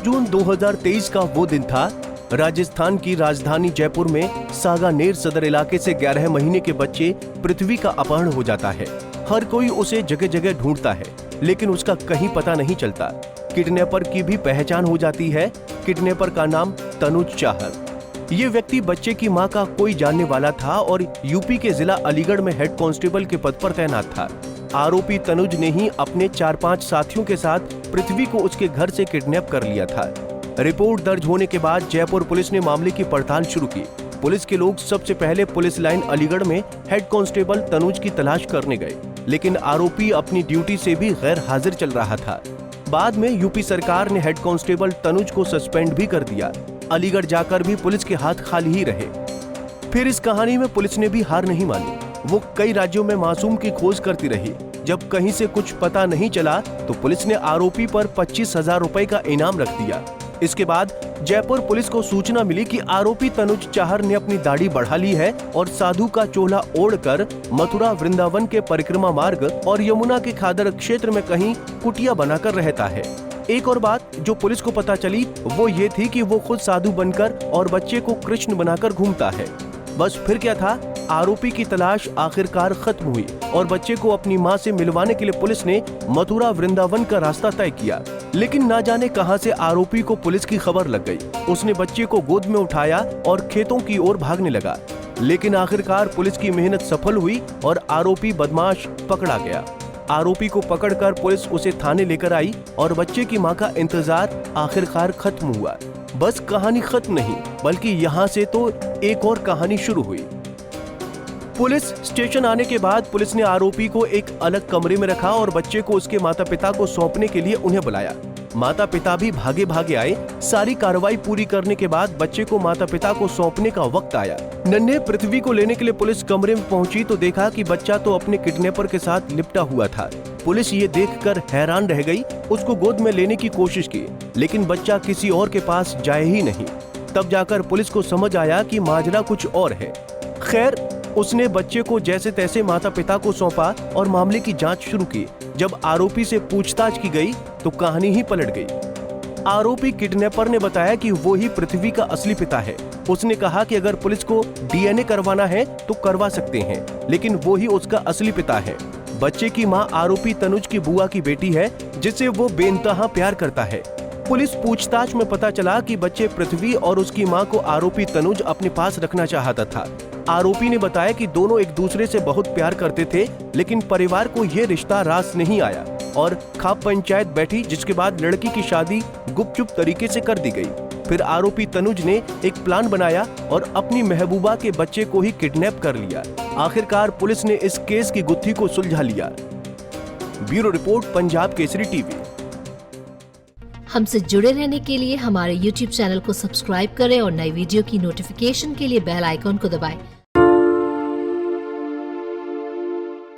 जून 2023 का वो दिन था। राजस्थान की राजधानी जयपुर में सागानेर सदर इलाके से 11 महीने के बच्चे पृथ्वी का अपहरण हो जाता है। हर कोई उसे जगह जगह ढूंढता है, लेकिन उसका कहीं पता नहीं चलता। किडनैपर की भी पहचान हो जाती है। किडनैपर का नाम तनुज चाहर। ये व्यक्ति बच्चे की मां का कोई जानने वाला था और यूपी के जिला अलीगढ़ में हेड कांस्टेबल के पद पर तैनात था। आरोपी तनुज ने ही अपने 4-5 साथियों के साथ पृथ्वी को उसके घर से किडनैप कर लिया था। रिपोर्ट दर्ज होने के बाद जयपुर पुलिस ने मामले की पड़ताल शुरू की। पुलिस के लोग सबसे पहले पुलिस लाइन अलीगढ़ में हेड कांस्टेबल तनुज की तलाश करने गए, लेकिन आरोपी अपनी ड्यूटी से भी गैर हाजिर चल रहा था। बाद में यूपी सरकार ने हेड कांस्टेबल तनुज को सस्पेंड भी कर दिया। अलीगढ़ जाकर भी पुलिस के हाथ खाली ही रहे। फिर इस कहानी में पुलिस ने भी हार नहीं मानी। वो कई राज्यों में मासूम की खोज करती रही। जब कहीं से कुछ पता नहीं चला तो पुलिस ने आरोपी पर 25,000 रुपए का इनाम रख दिया। इसके बाद जयपुर पुलिस को सूचना मिली कि आरोपी तनुज चाहर ने अपनी दाढ़ी बढ़ा ली है और साधु का चोला ओढ़कर मथुरा वृंदावन के परिक्रमा मार्ग और यमुना के खादर क्षेत्र में कहीं कुटिया बनाकर रहता है। एक और बात जो पुलिस को पता चली वो ये थी कि वो खुद साधु बनकर और बच्चे को कृष्ण बनाकर घूमता है। बस फिर क्या था, आरोपी की तलाश आखिरकार खत्म हुई और बच्चे को अपनी मां से मिलवाने के लिए पुलिस ने मथुरा वृंदावन का रास्ता तय किया। लेकिन ना जाने कहां से आरोपी को पुलिस की खबर लग गई। उसने बच्चे को गोद में उठाया और खेतों की ओर भागने लगा। लेकिन आखिरकार पुलिस की मेहनत सफल हुई और आरोपी बदमाश पकड़ा गया। आरोपी को पकड़कर पुलिस उसे थाने लेकर आई और बच्चे की मां का इंतजार आखिरकार खत्म हुआ। बस कहानी खत्म नहीं, बल्कि यहाँ से तो एक और कहानी शुरू हुई। पुलिस स्टेशन आने के बाद पुलिस ने आरोपी को एक अलग कमरे में रखा और बच्चे को उसके माता पिता को सौंपने के लिए उन्हें बुलाया। माता पिता भी भागे भागे आए। सारी कार्रवाई पूरी करने के बाद बच्चे को माता पिता को सौंपने का वक्त आया। नन्हे पृथ्वी को लेने के लिए पुलिस कमरे में पहुंची तो देखा कि बच्चा तो अपने किडनैपर के साथ लिपटा हुआ था। पुलिस ये देखकर हैरान रह गई। उसको गोद में लेने की कोशिश की, लेकिन बच्चा किसी और के पास जाए ही नहीं। तब जाकर पुलिस को समझ आया कि माजरा कुछ और है। खैर, उसने बच्चे को जैसे तैसे माता पिता को सौंपा और मामले की जांच शुरू की। जब आरोपी से पूछताछ की गई तो कहानी ही पलट गई। आरोपी किडनैपर ने बताया कि वो ही पृथ्वी का असली पिता है। उसने कहा कि अगर पुलिस को डीएनए करवाना है तो करवा सकते हैं, लेकिन वो ही उसका असली पिता है। बच्चे की मां आरोपी तनुज की बुआ की बेटी है, जिसे वो बेइंतहा प्यार करता है। पुलिस पूछताछ में पता चला कि बच्चे पृथ्वी और उसकी मां को आरोपी तनुज अपने पास रखना चाहता था। आरोपी ने बताया कि दोनों एक दूसरे से बहुत प्यार करते थे, लेकिन परिवार को ये रिश्ता रास नहीं आया और खाप पंचायत बैठी, जिसके बाद लड़की की शादी गुपचुप तरीके से कर दी गई। फिर आरोपी तनुज ने एक प्लान बनाया और अपनी महबूबा के बच्चे को ही किडनैप कर लिया। आखिरकार पुलिस ने इस केस की गुत्थी को सुलझा लिया। Bureau report, Punjab Kesari TV. हमसे जुड़े रहने के लिए हमारे YouTube चैनल को सब्सक्राइब करें और नई वीडियो की नोटिफिकेशन के लिए बेल आइकॉन को दबाएं।